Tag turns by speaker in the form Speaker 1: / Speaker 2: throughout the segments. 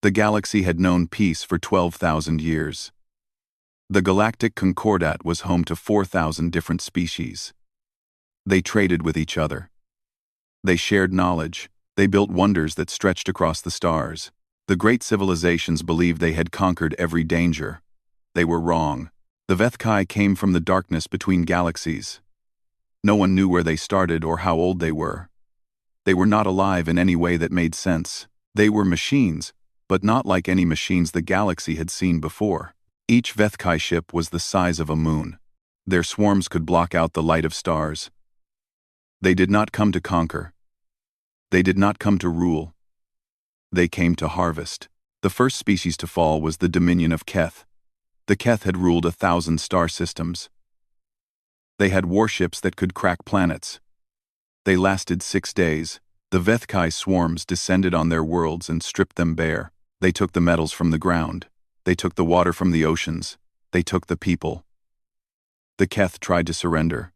Speaker 1: The galaxy had known peace for 12,000 years. The Galactic Concordat was home to 4,000 different species. They traded with each other. They shared knowledge. They built wonders that stretched across the stars. The great civilizations believed they had conquered every danger. They were wrong. The Vethkai came from the darkness between galaxies. No one knew where they started or how old they were. They were not alive in any way that made sense. They were machines, but not like any machines the galaxy had seen before. Each Vethkai ship was the size of a moon. Their swarms could block out the light of stars. They did not come to conquer. They did not come to rule. They came to harvest. The first species to fall was the Dominion of Keth. The Keth had ruled 1,000 star systems. They had warships that could crack planets. They lasted 6 days. The Vethkai swarms descended on their worlds and stripped them bare. They took the metals from the ground. They took the water from the oceans. They took the people. The Keth tried to surrender.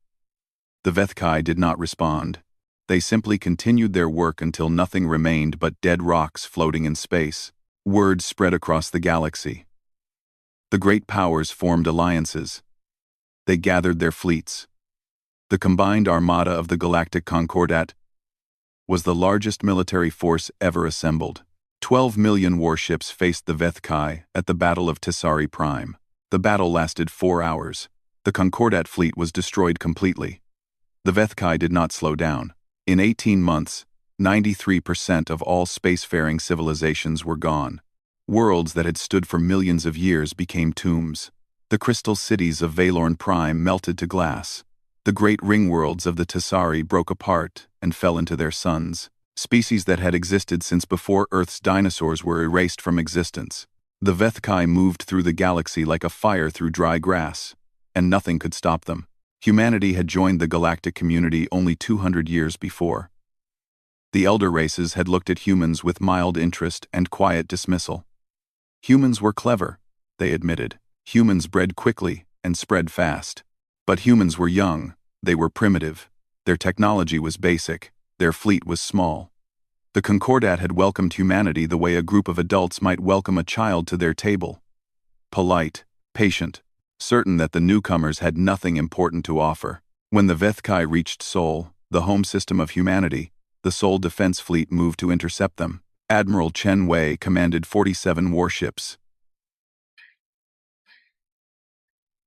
Speaker 1: The Vethkai did not respond. They simply continued their work until nothing remained but dead rocks floating in space. Word spread across the galaxy. The great powers formed alliances. They gathered their fleets. The combined armada of the Galactic Concordat was the largest military force ever assembled. 12 million warships faced the Vethkai at the Battle of Tessari Prime. The battle lasted 4 hours. The Concordat fleet was destroyed completely. The Vethkai did not slow down. In 18 months, 93% of all spacefaring civilizations were gone. Worlds that had stood for millions of years became tombs. The crystal cities of Valorn Prime melted to glass. The great ring worlds of the Tessari broke apart and fell into their suns. Species that had existed since before Earth's dinosaurs were erased from existence. The Vethkai moved through the galaxy like a fire through dry grass, and nothing could stop them. Humanity had joined the galactic community only 200 years before. The elder races had looked at humans with mild interest and quiet dismissal. Humans were clever, they admitted. Humans bred quickly and spread fast. But humans were young, they were primitive. Their technology was basic, their fleet was small. The Concordat had welcomed humanity the way a group of adults might welcome a child to their table. Polite, patient, certain that the newcomers had nothing important to offer. When the Vethkai reached Sol, the home system of humanity, the Sol Defense Fleet moved to intercept them. Admiral Chen Wei commanded 47 warships.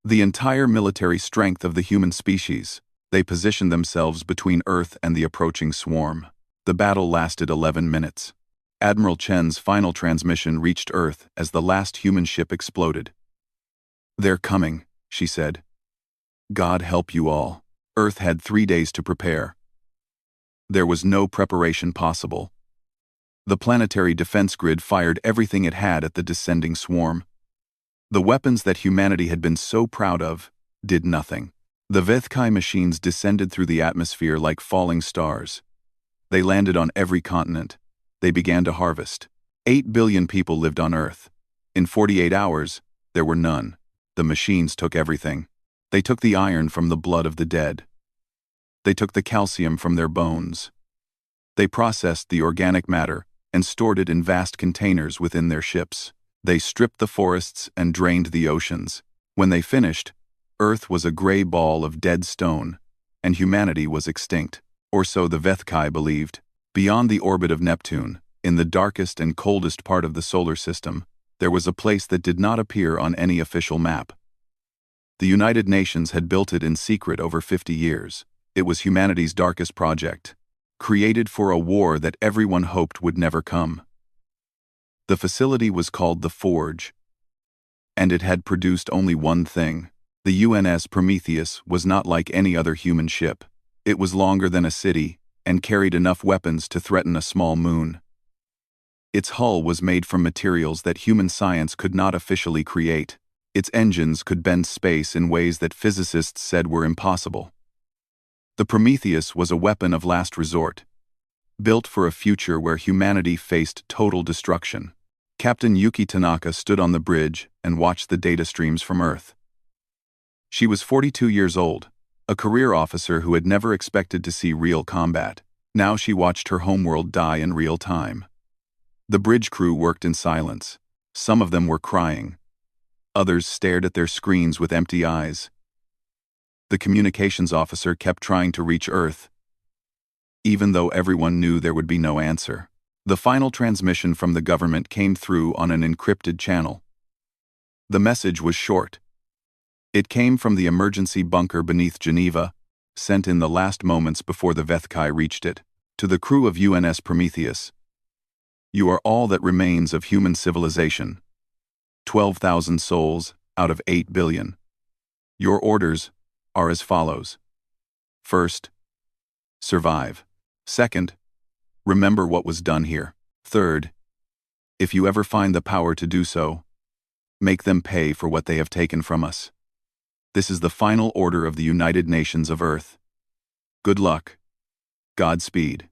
Speaker 1: The entire military strength of the human species. They positioned themselves between Earth and the approaching swarm. The battle lasted 11 minutes. Admiral Chen's final transmission reached Earth as the last human ship exploded. "They're coming," she said. "God help you all." Earth had 3 days to prepare. There was no preparation possible. The planetary defense grid fired everything it had at the descending swarm. The weapons that humanity had been so proud of did nothing. The Vethkai machines descended through the atmosphere like falling stars. They landed on every continent. They began to harvest. 8 billion people lived on Earth. In 48 hours, there were none. The machines took everything. They took the iron from the blood of the dead. They took the calcium from their bones. They processed the organic matter and stored it in vast containers within their ships. They stripped the forests and drained the oceans. When they finished, Earth was a gray ball of dead stone, and humanity was extinct, or so the Vethkai believed. Beyond the orbit of Neptune, in the darkest and coldest part of the solar system, there was a place that did not appear on any official map. The United Nations had built it in secret over 50 years. It was humanity's darkest project, created for a war that everyone hoped would never come. The facility was called the Forge, and it had produced only one thing. The UNS Prometheus was not like any other human ship. It was longer than a city and carried enough weapons to threaten a small moon. Its hull was made from materials that human science could not officially create. Its engines could bend space in ways that physicists said were impossible. The Prometheus was a weapon of last resort, built for a future where humanity faced total destruction. Captain Yuki Tanaka stood on the bridge and watched the data streams from Earth. She was 42 years old, a career officer who had never expected to see real combat. Now she watched her homeworld die in real time. The bridge crew worked in silence. Some of them were crying. Others stared at their screens with empty eyes. The communications officer kept trying to reach Earth, even though everyone knew there would be no answer. The final transmission from the government came through on an encrypted channel. The message was short. It came from the emergency bunker beneath Geneva, sent in the last moments before the Vethkai reached it. To the crew of UNS Prometheus, you are all that remains of human civilization. 12,000 souls out of 8 billion. Your orders are as follows. First, survive. Second, remember what was done here. Third, if you ever find the power to do so, make them pay for what they have taken from us. This is the final order of the United Nations of Earth. Good luck. Godspeed.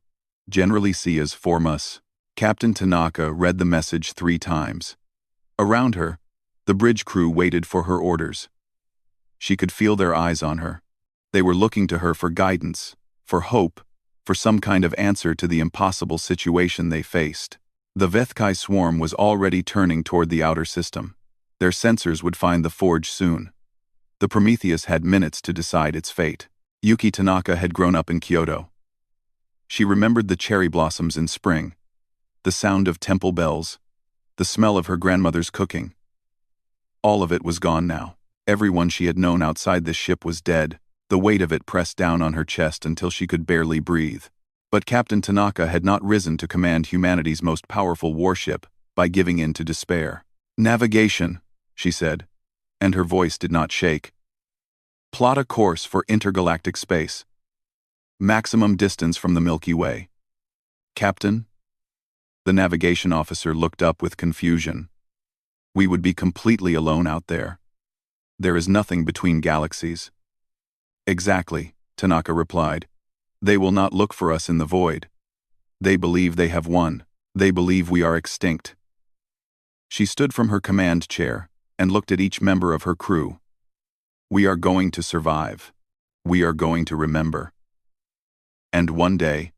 Speaker 1: Generally Sia's Formus. Captain Tanaka read the message 3 times. Around her, the bridge crew waited for her orders. She could feel their eyes on her. They were looking to her for guidance, for hope, for some kind of answer to the impossible situation they faced. The Vethkai swarm was already turning toward the outer system. Their sensors would find the forge soon. The Prometheus had minutes to decide its fate. Yuki Tanaka had grown up in Kyoto. She remembered the cherry blossoms in spring, the sound of temple bells, the smell of her grandmother's cooking. All of it was gone now. Everyone she had known outside this ship was dead, the weight of it pressed down on her chest until she could barely breathe. But Captain Tanaka had not risen to command humanity's most powerful warship by giving in to despair. Navigation, she said, and her voice did not shake. Plot a course for intergalactic space. Maximum distance from the Milky Way. Captain? The navigation officer looked up with confusion. We would be completely alone out there. There is nothing between galaxies. Exactly, Tanaka replied. They will not look for us in the void. They believe they have won. They believe we are extinct. She stood from her command chair and looked at each member of her crew. We are going to survive. We are going to remember. And one day,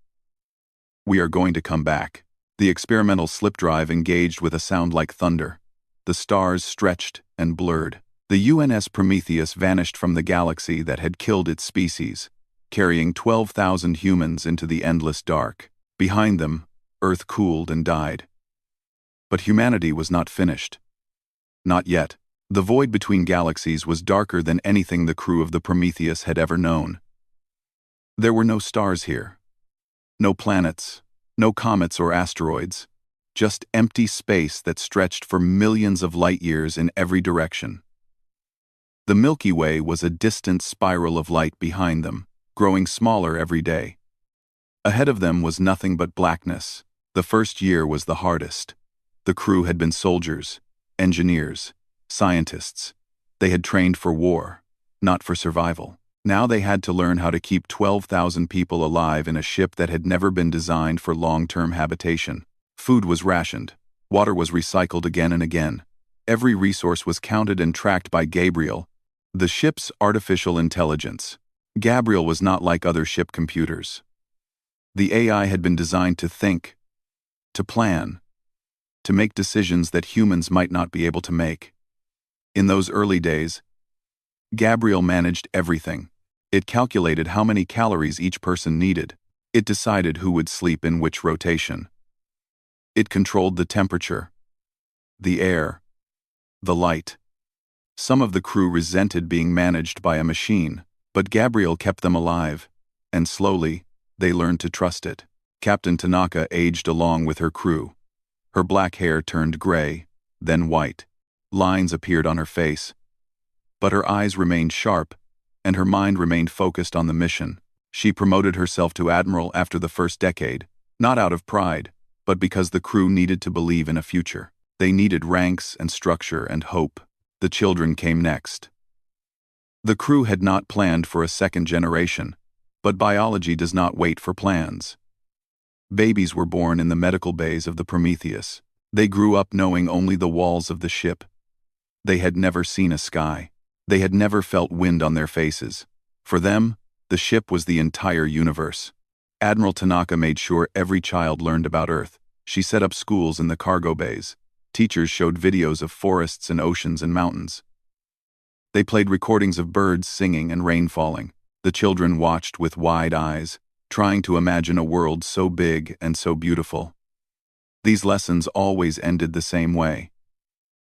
Speaker 1: we are going to come back. The experimental slip drive engaged with a sound like thunder. The stars stretched and blurred. The UNS Prometheus vanished from the galaxy that had killed its species, carrying 12,000 humans into the endless dark. Behind them, Earth cooled and died. But humanity was not finished. Not yet. The void between galaxies was darker than anything the crew of the Prometheus had ever known. There were no stars here. No planets. No comets or asteroids, just empty space that stretched for millions of light years in every direction. The Milky Way was a distant spiral of light behind them, growing smaller every day. Ahead of them was nothing but blackness. The first year was the hardest. The crew had been soldiers, engineers, scientists. They had trained for war, not for survival. Now they had to learn how to keep 12,000 people alive in a ship that had never been designed for long-term habitation. Food was rationed. Water was recycled again and again. Every resource was counted and tracked by Gabriel, the ship's artificial intelligence. Gabriel was not like other ship computers. The AI had been designed to think, to plan, to make decisions that humans might not be able to make. In those early days, Gabriel managed everything. It calculated how many calories each person needed. It decided who would sleep in which rotation. It controlled the temperature, the air, the light. Some of the crew resented being managed by a machine, but Gabriel kept them alive, and slowly, they learned to trust it. Captain Tanaka aged along with her crew. Her black hair turned gray, then white. Lines appeared on her face. But her eyes remained sharp, and her mind remained focused on the mission. She promoted herself to admiral after the first decade, not out of pride, but because the crew needed to believe in a future. They needed ranks and structure and hope. The children came next. The crew had not planned for a second generation, but biology does not wait for plans. Babies were born in the medical bays of the Prometheus. They grew up knowing only the walls of the ship. They had never seen a sky. They had never felt wind on their faces. For them, the ship was the entire universe. Admiral Tanaka made sure every child learned about Earth. She set up schools in the cargo bays. Teachers showed videos of forests and oceans and mountains. They played recordings of birds singing and rain falling. The children watched with wide eyes, trying to imagine a world so big and so beautiful. These lessons always ended the same way.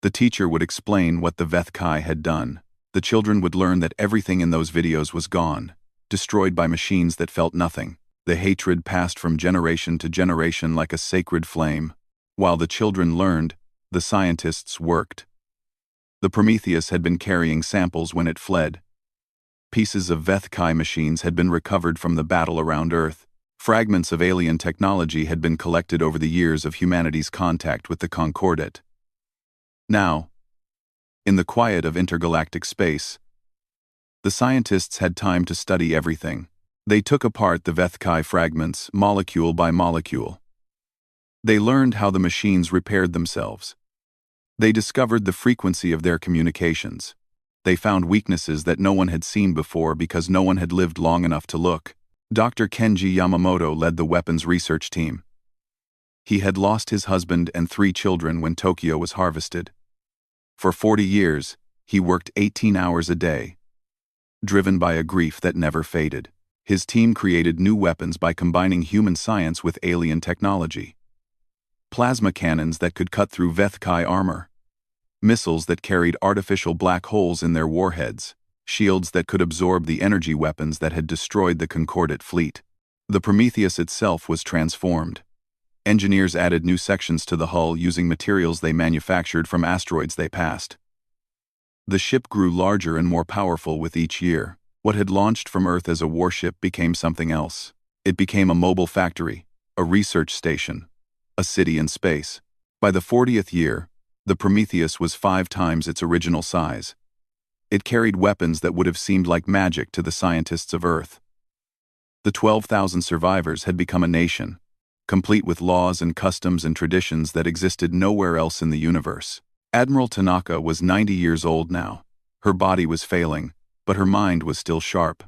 Speaker 1: The teacher would explain what the Vethkai had done. The children would learn that everything in those videos was gone, destroyed by machines that felt nothing. The hatred passed from generation to generation like a sacred flame. While the children learned, the scientists worked. The Prometheus had been carrying samples when it fled. Pieces of Vethkai machines had been recovered from the battle around Earth. Fragments of alien technology had been collected over the years of humanity's contact with the Concordat. Now, in the quiet of intergalactic space, the scientists had time to study everything. They took apart the Vethkai fragments, molecule by molecule. They learned how the machines repaired themselves. They discovered the frequency of their communications. They found weaknesses that no one had seen before because no one had lived long enough to look. Dr. Kenji Yamamoto led the weapons research team. He had lost his husband and 3 children when Tokyo was harvested. For 40 years, he worked 18 hours a day, driven by a grief that never faded. His team created new weapons by combining human science with alien technology. Plasma cannons that could cut through Vethkai armor. Missiles that carried artificial black holes in their warheads. Shields that could absorb the energy weapons that had destroyed the Concordat fleet. The Prometheus itself was transformed. Engineers added new sections to the hull using materials they manufactured from asteroids they passed. The ship grew larger and more powerful with each year. What had launched from Earth as a warship became something else. It became a mobile factory, a research station, a city in space. By the 40th year, the Prometheus was 5 times its original size. It carried weapons that would have seemed like magic to the scientists of Earth. The 12,000 survivors had become a nation, complete with laws and customs and traditions that existed nowhere else in the universe. Admiral Tanaka was 90 years old now. Her body was failing, but her mind was still sharp.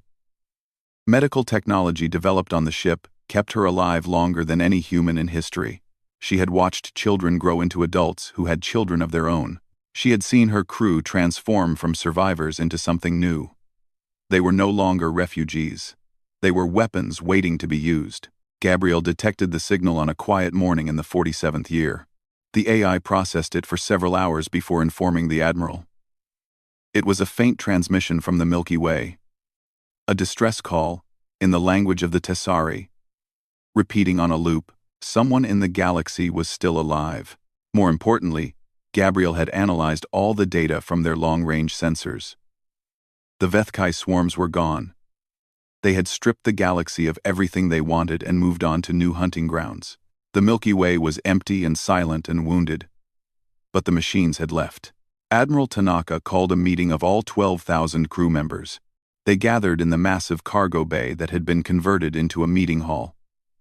Speaker 1: Medical technology developed on the ship kept her alive longer than any human in history. She had watched children grow into adults who had children of their own. She had seen her crew transform from survivors into something new. They were no longer refugees. They were weapons waiting to be used. Gabriel detected the signal on a quiet morning in the 47th year. The AI processed it for several hours before informing the Admiral. It was a faint transmission from the Milky Way. A distress call, in the language of the Tessari. Repeating on a loop, someone in the galaxy was still alive. More importantly, Gabriel had analyzed all the data from their long-range sensors. The Vethkai swarms were gone. They had stripped the galaxy of everything they wanted and moved on to new hunting grounds. The Milky Way was empty and silent and wounded. But the machines had left. Admiral Tanaka called a meeting of all 12,000 crew members. They gathered in the massive cargo bay that had been converted into a meeting hall.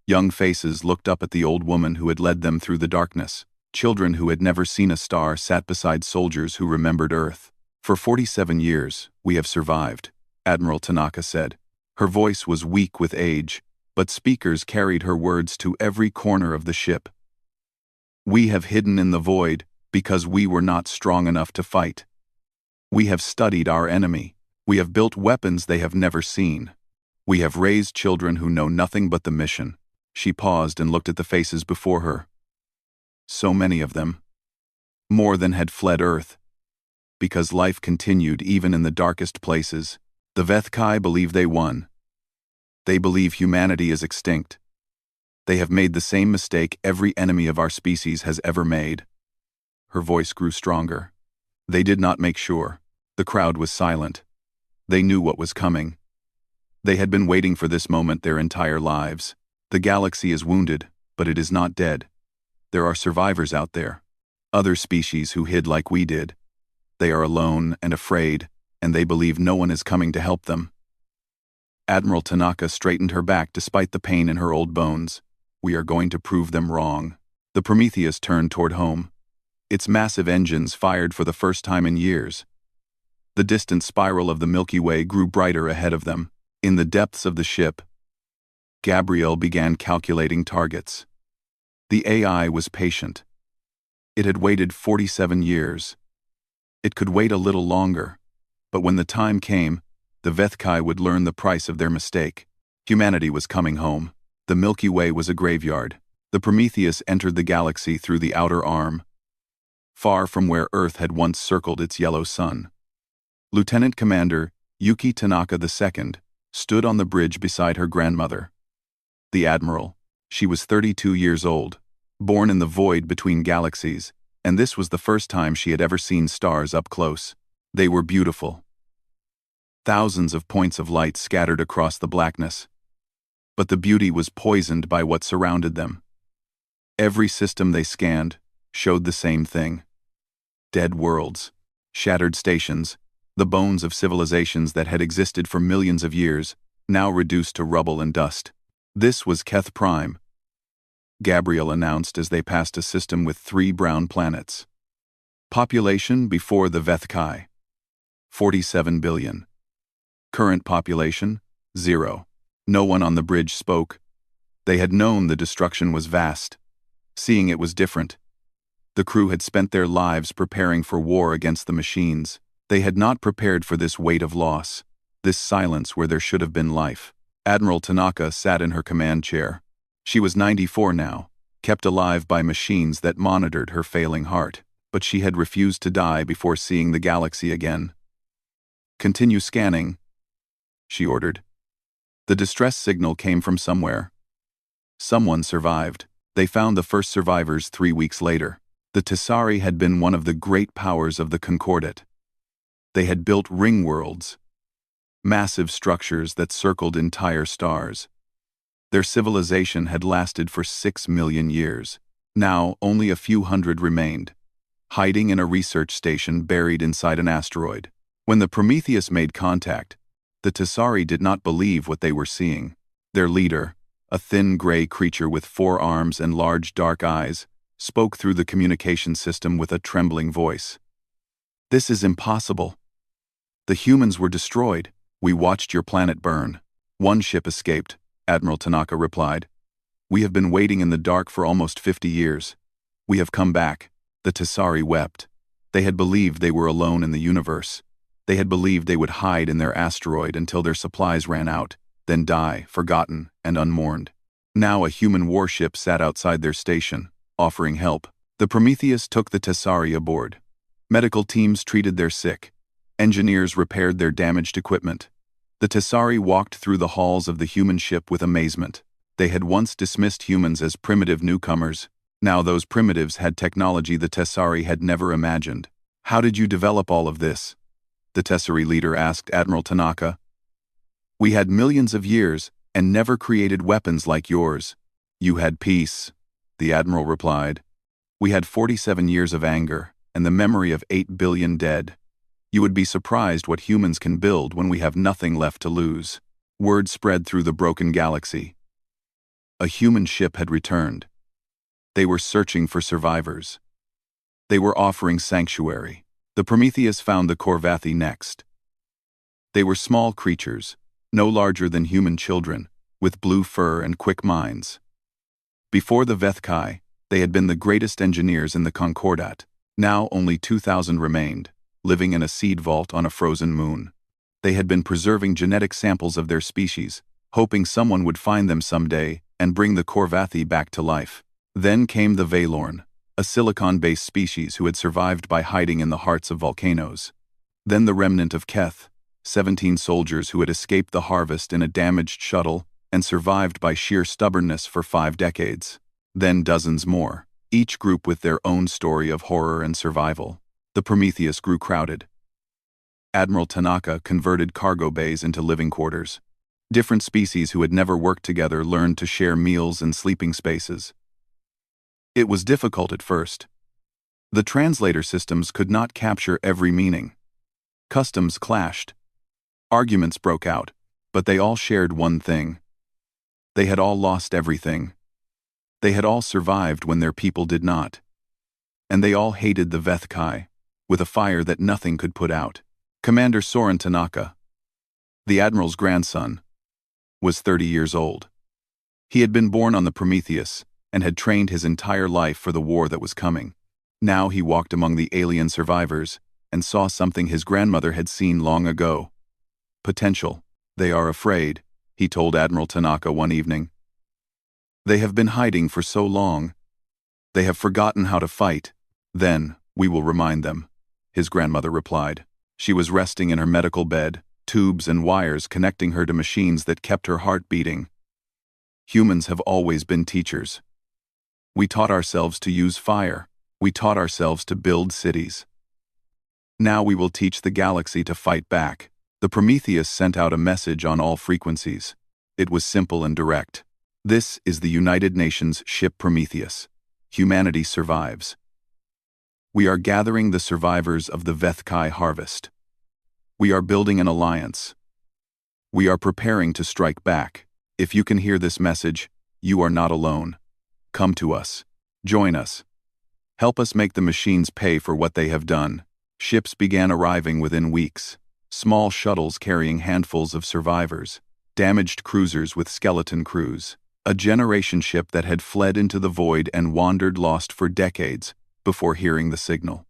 Speaker 1: Young faces looked up at the old woman who had led them through the darkness. Children who had never seen a star sat beside soldiers who remembered Earth. For 47 years, we have survived, Admiral Tanaka said. Her voice was weak with age, but speakers carried her words to every corner of the ship. We have hidden in the void because we were not strong enough to fight. We have studied our enemy. We have built weapons they have never seen. We have raised children who know nothing but the mission. She paused and looked at the faces before her. So many of them. More than had fled Earth. Because life continued even in the darkest places. The Vethkai believe they won. They believe humanity is extinct. They have made the same mistake every enemy of our species has ever made. Her voice grew stronger. They did not make sure. The crowd was silent. They knew what was coming. They had been waiting for this moment their entire lives. The galaxy is wounded, but it is not dead. There are survivors out there. Other species who hid like we did. They are alone and afraid, and they believe no one is coming to help them. Admiral Tanaka straightened her back despite the pain in her old bones. We are going to prove them wrong. The Prometheus turned toward home. Its massive engines fired for the first time in years. The distant spiral of the Milky Way grew brighter ahead of them. In the depths of the ship, Gabrielle began calculating targets. The AI was patient. It had waited 47 years. It could wait a little longer, but when the time came, the Vethkai would learn the price of their mistake. Humanity was coming home. The Milky Way was a graveyard. The Prometheus entered the galaxy through the outer arm, far from where Earth had once circled its yellow sun. Lieutenant Commander Yuki Tanaka II stood on the bridge beside her grandmother, the Admiral. She was 32 years old, born in the void between galaxies, and this was the first time she had ever seen stars up close. They were beautiful. Thousands of points of light scattered across the blackness. But the beauty was poisoned by what surrounded them. Every system they scanned showed the same thing. Dead worlds, shattered stations, the bones of civilizations that had existed for millions of years, now reduced to rubble and dust. This was Keth Prime, Gabriel announced as they passed a system with 3 brown planets. Population before the Vethkai: 47 billion. Current population: 0. No one on the bridge spoke. They had known the destruction was vast. Seeing it was different. The crew had spent their lives preparing for war against the machines. They had not prepared for this weight of loss, this silence where there should have been life. Admiral Tanaka sat in her command chair. She was 94 now, kept alive by machines that monitored her failing heart, but she had refused to die before seeing the galaxy again. "Continue scanning," she ordered. The distress signal came from somewhere. Someone survived. They found the first survivors 3 weeks later. The Tessari had been one of the great powers of the Concordat. They had built ring worlds, massive structures that circled entire stars. Their civilization had lasted for 6 million years. Now, only a few hundred remained, hiding in a research station buried inside an asteroid. When the Prometheus made contact, the Tessari did not believe what they were seeing. Their leader, a thin gray creature with 4 arms and large dark eyes, spoke through the communication system with a trembling voice. "This is impossible. The humans were destroyed. We watched your planet burn." "One ship escaped," Admiral Tanaka replied. "We have been waiting in the dark for almost 50 years. We have come back." The Tessari wept. They had believed they were alone in the universe. They had believed they would hide in their asteroid until their supplies ran out, then die, forgotten and unmourned. Now a human warship sat outside their station, offering help. The Prometheus took the Tessari aboard. Medical teams treated their sick. Engineers repaired their damaged equipment. The Tessari walked through the halls of the human ship with amazement. They had once dismissed humans as primitive newcomers. Now those primitives had technology the Tessari had never imagined. "How did you develop all of this?" the Tessari leader asked Admiral Tanaka. "We had millions of years and never created weapons like yours." "You had peace," the Admiral replied. "We had 47 years of anger and the memory of 8 billion dead. You would be surprised what humans can build when we have nothing left to lose." Word spread through the broken galaxy. A human ship had returned. They were searching for survivors. They were offering sanctuary. The Prometheus found the Korvathi next. They were small creatures, no larger than human children, with blue fur and quick minds. Before the Vethkai, they had been the greatest engineers in the Concordat. Now only 2,000 remained, living in a seed vault on a frozen moon. They had been preserving genetic samples of their species, hoping someone would find them someday and bring the Korvathi back to life. Then came the Valorn, a silicon-based species who had survived by hiding in the hearts of volcanoes. Then the remnant of Keth, 17 soldiers who had escaped the harvest in a damaged shuttle and survived by sheer stubbornness for 5 decades. Then dozens more, each group with their own story of horror and survival. The Prometheus grew crowded. Admiral Tanaka converted cargo bays into living quarters. Different species who had never worked together learned to share meals and sleeping spaces. It was difficult at first. The translator systems could not capture every meaning. Customs clashed. Arguments broke out, but they all shared one thing. They had all lost everything. They had all survived when their people did not. And they all hated the Vethkai, with a fire that nothing could put out. Commander Soren Tanaka, the Admiral's grandson, was 30 years old. He had been born on the Prometheus, and had trained his entire life for the war that was coming. Now he walked among the alien survivors and saw something his grandmother had seen long ago. Potential. They are afraid, he told Admiral Tanaka one evening. They have been hiding for so long. They have forgotten how to fight. Then, we will remind them, his grandmother replied. She was resting in her medical bed, tubes and wires connecting her to machines that kept her heart beating. Humans have always been teachers. We taught ourselves to use fire. We taught ourselves to build cities. Now we will teach the galaxy to fight back. The Prometheus sent out a message on all frequencies. It was simple and direct. This is the United Nations ship Prometheus. Humanity survives. We are gathering the survivors of the Vethkai harvest. We are building an alliance. We are preparing to strike back. If you can hear this message, you are not alone. Come to us. Join us. Help us make the machines pay for what they have done. Ships began arriving within weeks. Small shuttles carrying handfuls of survivors. Damaged cruisers with skeleton crews. A generation ship that had fled into the void and wandered lost for decades before hearing the signal.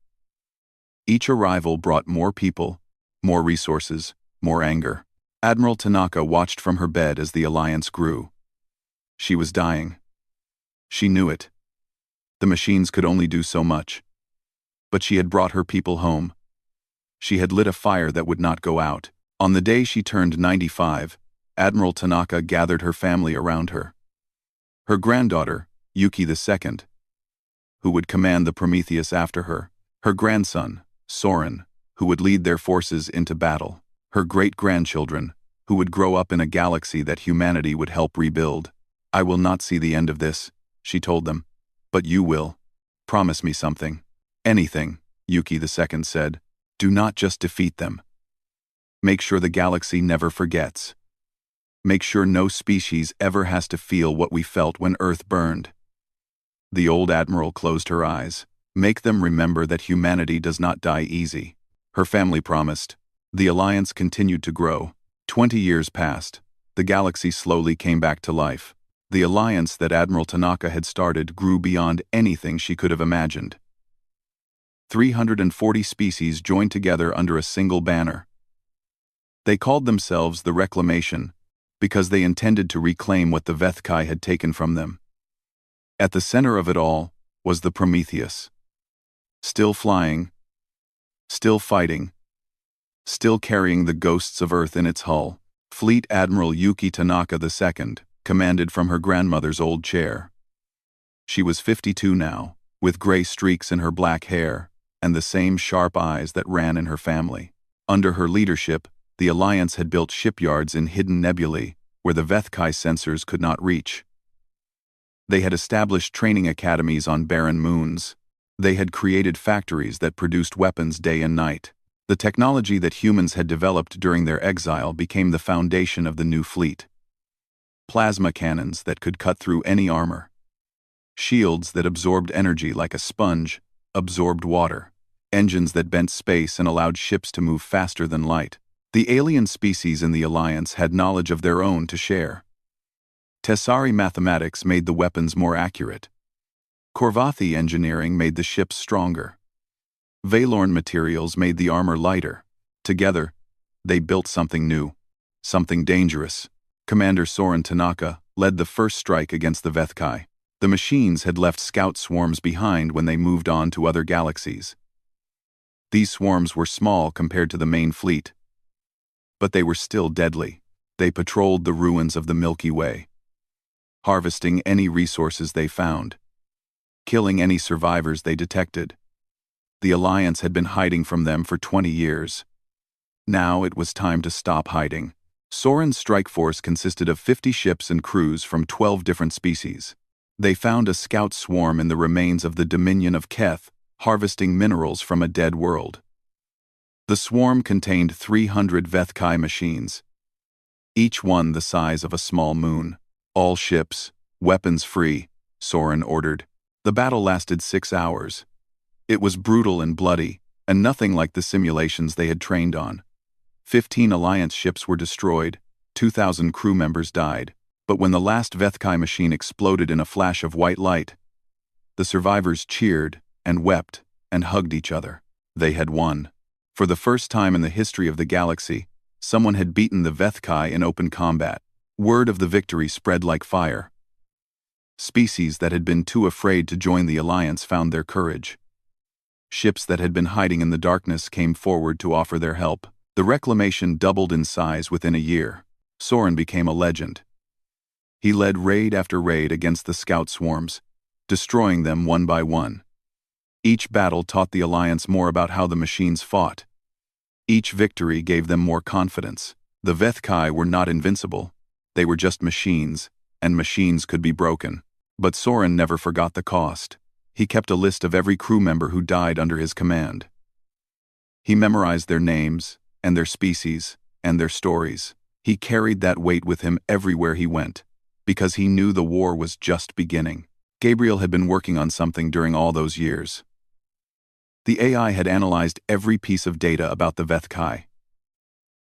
Speaker 1: Each arrival brought more people, more resources, more anger. Admiral Tanaka watched from her bed as the alliance grew. She was dying. She knew it. The machines could only do so much. But she had brought her people home. She had lit a fire that would not go out. On the day she turned 95, Admiral Tanaka gathered her family around her. Her granddaughter, Yuki II, who would command the Prometheus after her. Her grandson, Soren, who would lead their forces into battle. Her great-grandchildren, who would grow up in a galaxy that humanity would help rebuild. I will not see the end of this, she told them. But you will. Promise me something. Anything, Yuki II said. Do not just defeat them. Make sure the galaxy never forgets. Make sure no species ever has to feel what we felt when Earth burned. The old admiral closed her eyes. Make them remember that humanity does not die easy. Her family promised. The alliance continued to grow. 20 years passed. The galaxy slowly came back to life. The alliance that Admiral Tanaka had started grew beyond anything she could have imagined. 340 species joined together under a single banner. They called themselves the Reclamation, because they intended to reclaim what the Vethkai had taken from them. At the center of it all was the Prometheus. Still flying, still fighting, still carrying the ghosts of Earth in its hull. Fleet Admiral Yuki Tanaka II commanded from her grandmother's old chair. She was 52 now, with gray streaks in her black hair and the same sharp eyes that ran in her family. Under her leadership, the Alliance had built shipyards in hidden nebulae where the Vethkai sensors could not reach. They had established training academies on barren moons. They had created factories that produced weapons day and night. The technology that humans had developed during their exile became the foundation of the new fleet. Plasma cannons that could cut through any armor. Shields that absorbed energy like a sponge, absorbed water. Engines that bent space and allowed ships to move faster than light. The alien species in the Alliance had knowledge of their own to share. Tessari mathematics made the weapons more accurate. Korvathi engineering made the ships stronger. Valorn materials made the armor lighter. Together, they built something new, something dangerous. Commander Soren Tanaka led the first strike against the Vethkai. The machines had left scout swarms behind when they moved on to other galaxies. These swarms were small compared to the main fleet, but they were still deadly. They patrolled the ruins of the Milky Way, harvesting any resources they found, killing any survivors they detected. The Alliance had been hiding from them for 20 years. Now it was time to stop hiding. Soren's strike force consisted of 50 ships and crews from 12 different species. They found a scout swarm in the remains of the Dominion of Keth, harvesting minerals from a dead world. The swarm contained 300 Vethkai machines, each one the size of a small moon. All ships, weapons free, Soren ordered. The battle lasted 6 hours. It was brutal and bloody, and nothing like the simulations they had trained on. 15 Alliance ships were destroyed, 2,000 crew members died. But when the last Vethkai machine exploded in a flash of white light, the survivors cheered and wept and hugged each other. They had won. For the first time in the history of the galaxy, someone had beaten the Vethkai in open combat. Word of the victory spread like fire. Species that had been too afraid to join the alliance found their courage. Ships that had been hiding in the darkness came forward to offer their help. The reclamation doubled in size within a year. Soren became a legend. He led raid after raid against the scout swarms, destroying them one by one. Each battle taught the alliance more about how the machines fought. Each victory gave them more confidence. The Vethkai were not invincible. They were just machines, and machines could be broken. But Soren never forgot the cost. He kept a list of every crew member who died under his command. He memorized their names, and their species, and their stories. He carried that weight with him everywhere he went, because he knew the war was just beginning. Gabriel had been working on something during all those years. The AI had analyzed every piece of data about the Vethkai.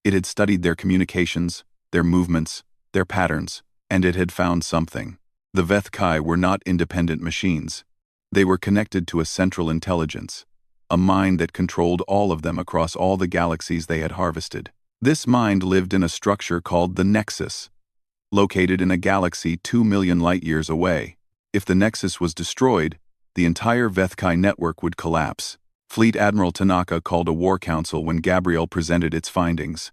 Speaker 1: It had studied their communications, their movements, their patterns, and it had found something. The Vethkai were not independent machines. They were connected to a central intelligence, a mind that controlled all of them across all the galaxies they had harvested. This mind lived in a structure called the Nexus, located in a galaxy 2 million light-years away. If the Nexus was destroyed, the entire Vethkai network would collapse. Fleet Admiral Tanaka called a war council when Gabriel presented its findings.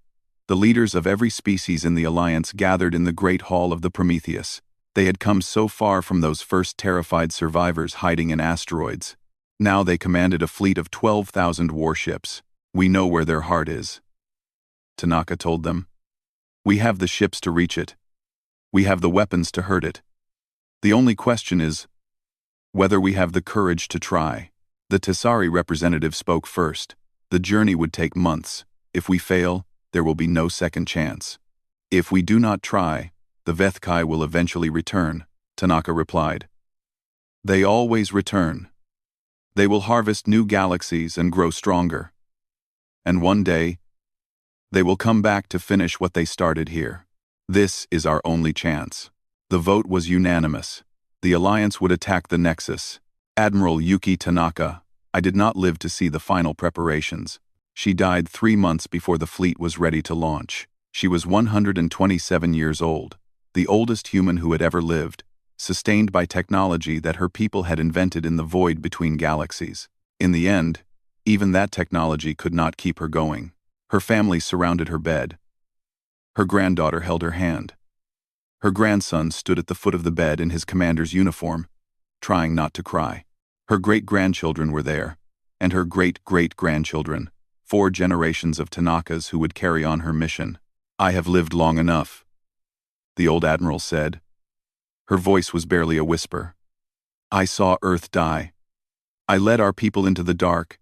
Speaker 1: The leaders of every species in the Alliance gathered in the Great Hall of the Prometheus. They had come so far from those first terrified survivors hiding in asteroids. Now they commanded a fleet of 12,000 warships. We know where their heart is, Tanaka told them. We have the ships to reach it. We have the weapons to hurt it. The only question is whether we have the courage to try. The Tessari representative spoke first. The journey would take months. If we fail, there will be no second chance. If we do not try, the Vethkai will eventually return, Tanaka replied. They always return. They will harvest new galaxies and grow stronger. And one day, they will come back to finish what they started here. This is our only chance. The vote was unanimous. The Alliance would attack the Nexus. Admiral Yuki Tanaka, I did not live to see the final preparations. She died 3 months before the fleet was ready to launch. She was 127 years old, the oldest human who had ever lived, sustained by technology that her people had invented in the void between galaxies. In the end, even that technology could not keep her going. Her family surrounded her bed. Her granddaughter held her hand. Her grandson stood at the foot of the bed in his commander's uniform, trying not to cry. Her great-grandchildren were there, and her great-great-grandchildren, 4 generations of Tanakas who would carry on her mission. I have lived long enough, the old admiral said. Her voice was barely a whisper. I saw Earth die. I led our people into the dark.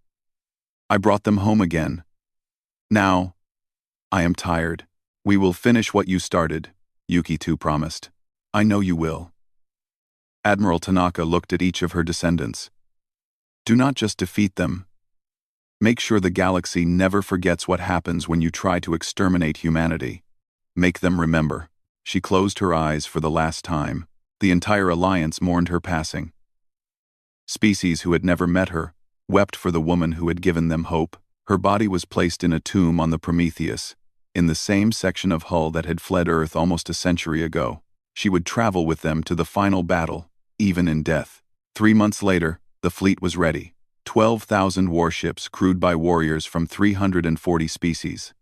Speaker 1: I brought them home again. Now, I am tired. We will finish what you started, Yuki too promised. I know you will. Admiral Tanaka looked at each of her descendants. Do not just defeat them. Make sure the galaxy never forgets what happens when you try to exterminate humanity. Make them remember. She closed her eyes for the last time. The entire alliance mourned her passing. Species who had never met her wept for the woman who had given them hope. Her body was placed in a tomb on the Prometheus, in the same section of hull that had fled Earth almost a century ago. She would travel with them to the final battle, even in death. 3 months later, the fleet was ready. 12,000 warships crewed by warriors from 340 species.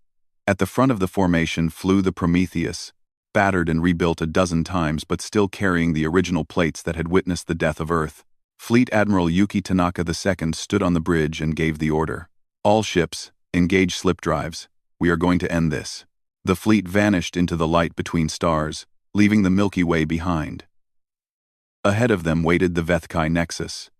Speaker 1: At the front of the formation flew the Prometheus, battered and rebuilt a dozen times but still carrying the original plates that had witnessed the death of Earth. Fleet Admiral Yuki Tanaka II stood on the bridge and gave the order. All ships, engage slip drives. We are going to end this. The fleet vanished into the light between stars, leaving the Milky Way behind. Ahead of them waited the Vethkai Nexus.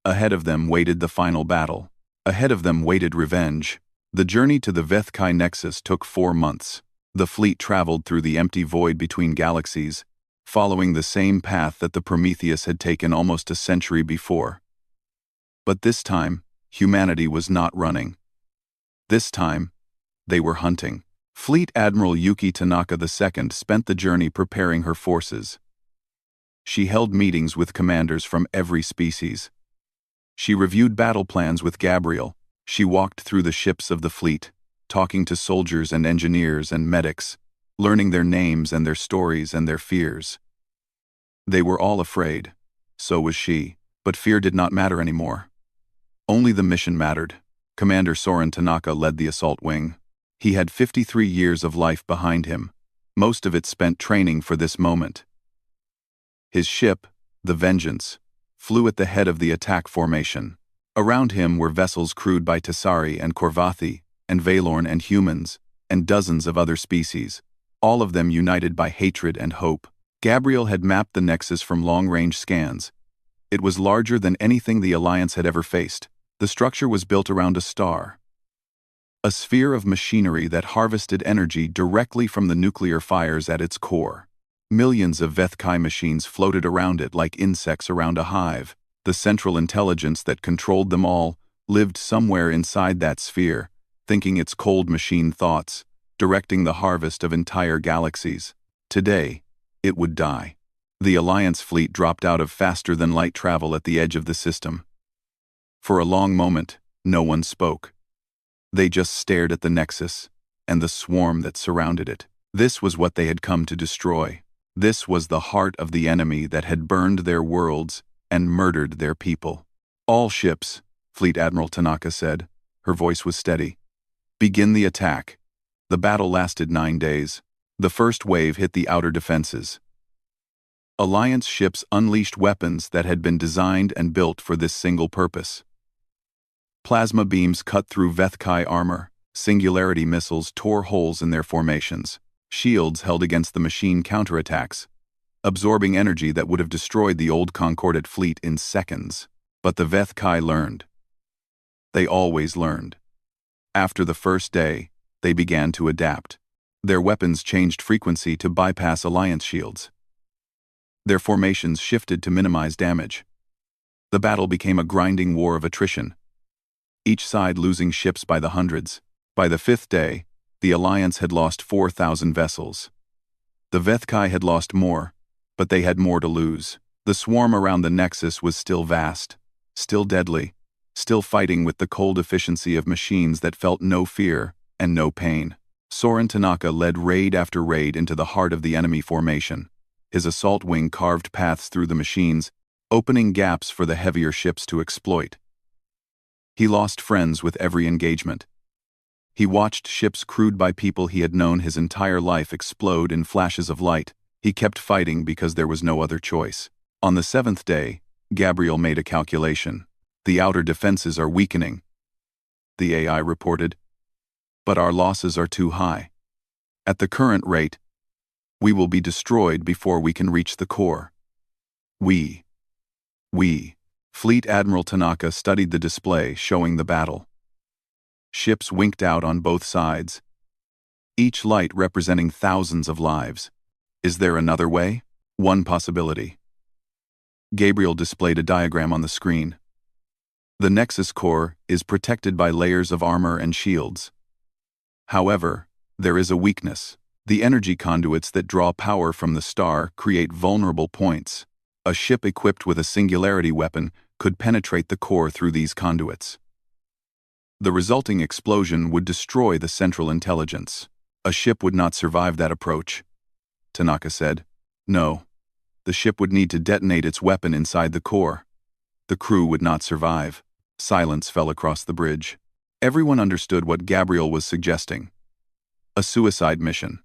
Speaker 1: Ahead of them waited the final battle. Ahead of them waited revenge. The journey to the Vethkai Nexus took 4 months. The fleet traveled through the empty void between galaxies, following the same path that the Prometheus had taken almost a century before. But this time, humanity was not running. This time, they were hunting. Fleet Admiral Yuki Tanaka II spent the journey preparing her forces. She held meetings with commanders from every species. She reviewed battle plans with Gabriel. She walked through the ships of the fleet, talking to soldiers and engineers and medics, learning their names and their stories and their fears. They were all afraid. So was she. But fear did not matter anymore. Only the mission mattered. Commander Soren Tanaka led the assault wing. He had 53 years of life behind him, most of it spent training for this moment. His ship, the Vengeance, flew at the head of the attack formation. Around him were vessels crewed by Tessari and Korvathi, and Valorn and humans, and dozens of other species, all of them united by hatred and hope. Gabriel had mapped the Nexus from long-range scans. It was larger than anything the Alliance had ever faced. The structure was built around a star. A sphere of machinery that harvested energy directly from the nuclear fires at its core. Millions of Vethkai machines floated around it like insects around a hive. The central intelligence that controlled them all lived somewhere inside that sphere, thinking its cold machine thoughts, directing the harvest of entire galaxies. Today, it would die. The Alliance fleet dropped out of faster-than-light travel at the edge of the system. For a long moment, no one spoke. They just stared at the Nexus and the swarm that surrounded it. This was what they had come to destroy. This was the heart of the enemy that had burned their worlds and murdered their people. All ships, Fleet Admiral Tanaka said. Her voice was steady. Begin the attack. The battle lasted 9 days. The first wave hit the outer defenses. Alliance ships unleashed weapons that had been designed and built for this single purpose. Plasma beams cut through Vethkai armor. Singularity missiles tore holes in their formations. Shields held against the machine counterattacks, absorbing energy that would have destroyed the old Concordat fleet in seconds. But the Vethkai learned. They always learned. After the first day, they began to adapt. Their weapons changed frequency to bypass Alliance shields. Their formations shifted to minimize damage. The battle became a grinding war of attrition, each side losing ships by the hundreds. By the 5th day, the Alliance had lost 4,000 vessels. The Vethkai had lost more, but they had more to lose. The swarm around the Nexus was still vast, still deadly, still fighting with the cold efficiency of machines that felt no fear and no pain. Soren Tanaka led raid after raid into the heart of the enemy formation. His assault wing carved paths through the machines, opening gaps for the heavier ships to exploit. He lost friends with every engagement. He watched ships crewed by people he had known his entire life explode in flashes of light. He kept fighting because there was no other choice. On the 7th day, Gabriel made a calculation. The outer defenses are weakening, the AI reported. But our losses are too high. At the current rate, we will be destroyed before we can reach the core. We. Fleet Admiral Tanaka studied the display showing the battle. Ships winked out on both sides, each light representing thousands of lives. Is there another way? One possibility. Gabriel displayed a diagram on the screen. The Nexus core is protected by layers of armor and shields. However, there is a weakness. The energy conduits that draw power from the star create vulnerable points. A ship equipped with a singularity weapon could penetrate the core through these conduits. The resulting explosion would destroy the central intelligence. A ship would not survive that approach, Tanaka said. No, the ship would need to detonate its weapon inside the core. The crew would not survive. Silence fell across the bridge. Everyone understood what Gabriel was suggesting. A suicide mission.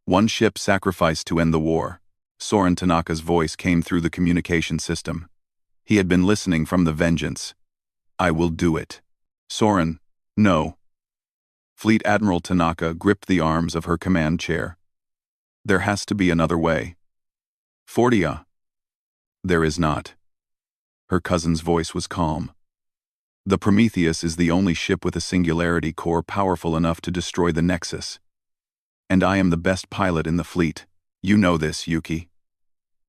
Speaker 1: One ship sacrificed to end the war. Soren Tanaka's voice came through the communication system. He had been listening from the Vengeance. I will do it. Soren, no. Fleet Admiral Tanaka gripped the arms of her command chair. There has to be another way. Fortia. There is not. Her cousin's voice was calm. The Prometheus is the only ship with a singularity core powerful enough to destroy the Nexus. And I am the best pilot in the fleet. You know this, Yuki.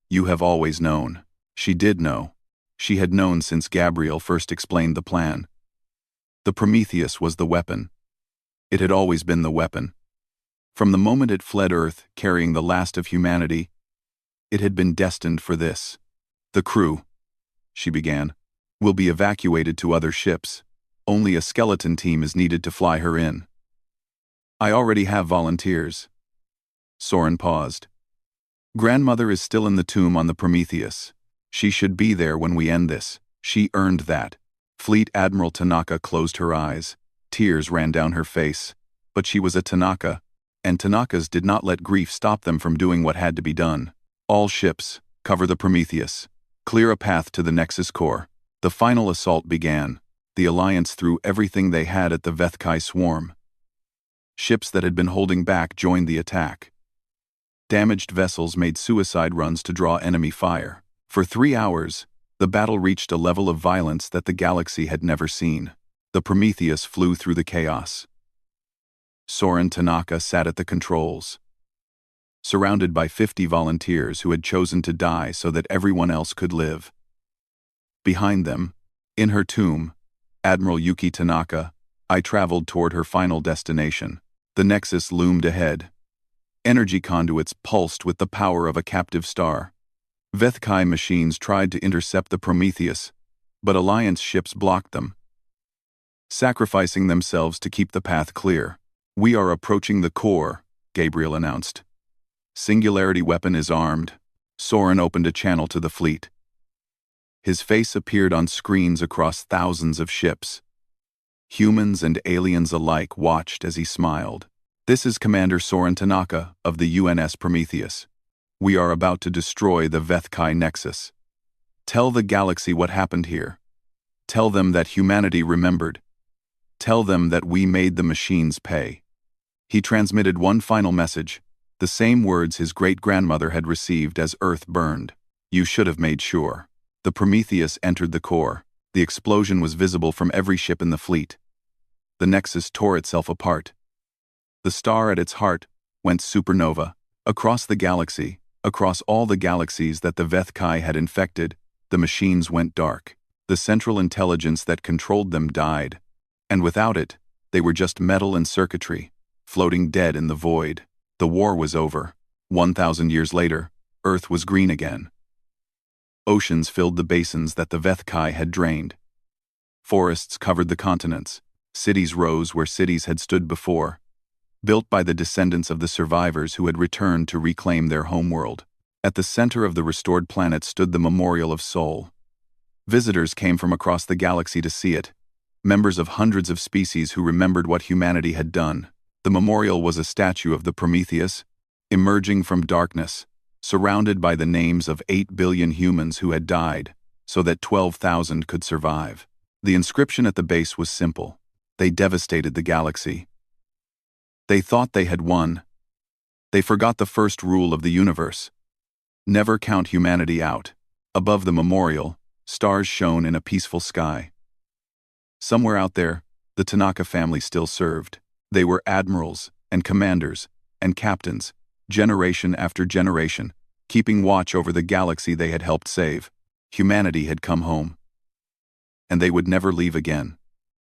Speaker 1: You have always known. She did know. She had known since Gabriel first explained the plan. The Prometheus was the weapon. It had always been the weapon. From the moment it fled Earth, carrying the last of humanity, it had been destined for this. "The crew," she began, "will be evacuated to other ships. Only a skeleton team is needed to fly her in." "I already have volunteers." Soren paused. "Grandmother is still in the tomb on the Prometheus. She should be there when we end this. She earned that." Fleet Admiral Tanaka closed her eyes. Tears ran down her face. But she was a Tanaka, and Tanakas did not let grief stop them from doing what had to be done. "All ships, cover the Prometheus. Clear a path to the Nexus core." The final assault began. The Alliance threw everything they had at the Vethkai swarm. Ships that had been holding back joined the attack. Damaged vessels made suicide runs to draw enemy fire. For 3 hours, the battle reached a level of violence that the galaxy had never seen. The Prometheus flew through the chaos. Soren Tanaka sat at the controls, surrounded by 50 volunteers who had chosen to die so that everyone else could live. Behind them, in her tomb, Admiral Yuki Tanaka, I traveled toward her final destination. The Nexus loomed ahead. Energy conduits pulsed with the power of a captive star. Vethkai machines tried to intercept the Prometheus, but Alliance ships blocked them, sacrificing themselves to keep the path clear. "We are approaching the core," Gabriel announced. "Singularity weapon is armed." Soren opened a channel to the fleet. His face appeared on screens across thousands of ships. Humans and aliens alike watched as he smiled. "This is Commander Soren Tanaka of the UNS Prometheus. We are about to destroy the Vethkai Nexus. Tell the galaxy what happened here. Tell them that humanity remembered. Tell them that we made the machines pay." He transmitted one final message, the same words his great-grandmother had received as Earth burned. "You should have made sure." The Prometheus entered the core. The explosion was visible from every ship in the fleet. The Nexus tore itself apart. The star at its heart went supernova. Across the galaxy, across all the galaxies that the Vethkai had infected, the machines went dark. The central intelligence that controlled them died, and without it, they were just metal and circuitry, floating dead in the void. The war was over. 1,000 years later, Earth was green again. Oceans filled the basins that the Vethkai had drained. Forests covered the continents. Cities rose where cities had stood before, built by the descendants of the survivors who had returned to reclaim their homeworld. At the center of the restored planet stood the Memorial of Soul. Visitors came from across the galaxy to see it, members of hundreds of species who remembered what humanity had done. The memorial was a statue of the Prometheus, emerging from darkness, surrounded by the names of 8 billion humans who had died, so that 12,000 could survive. The inscription at the base was simple. They devastated the galaxy. They thought they had won. They forgot the first rule of the universe: never count humanity out. Above the memorial, stars shone in a peaceful sky. Somewhere out there, the Tanaka family still served. They were admirals and commanders and captains, generation after generation, keeping watch over the galaxy they had helped save. Humanity had come home, and they would never leave again.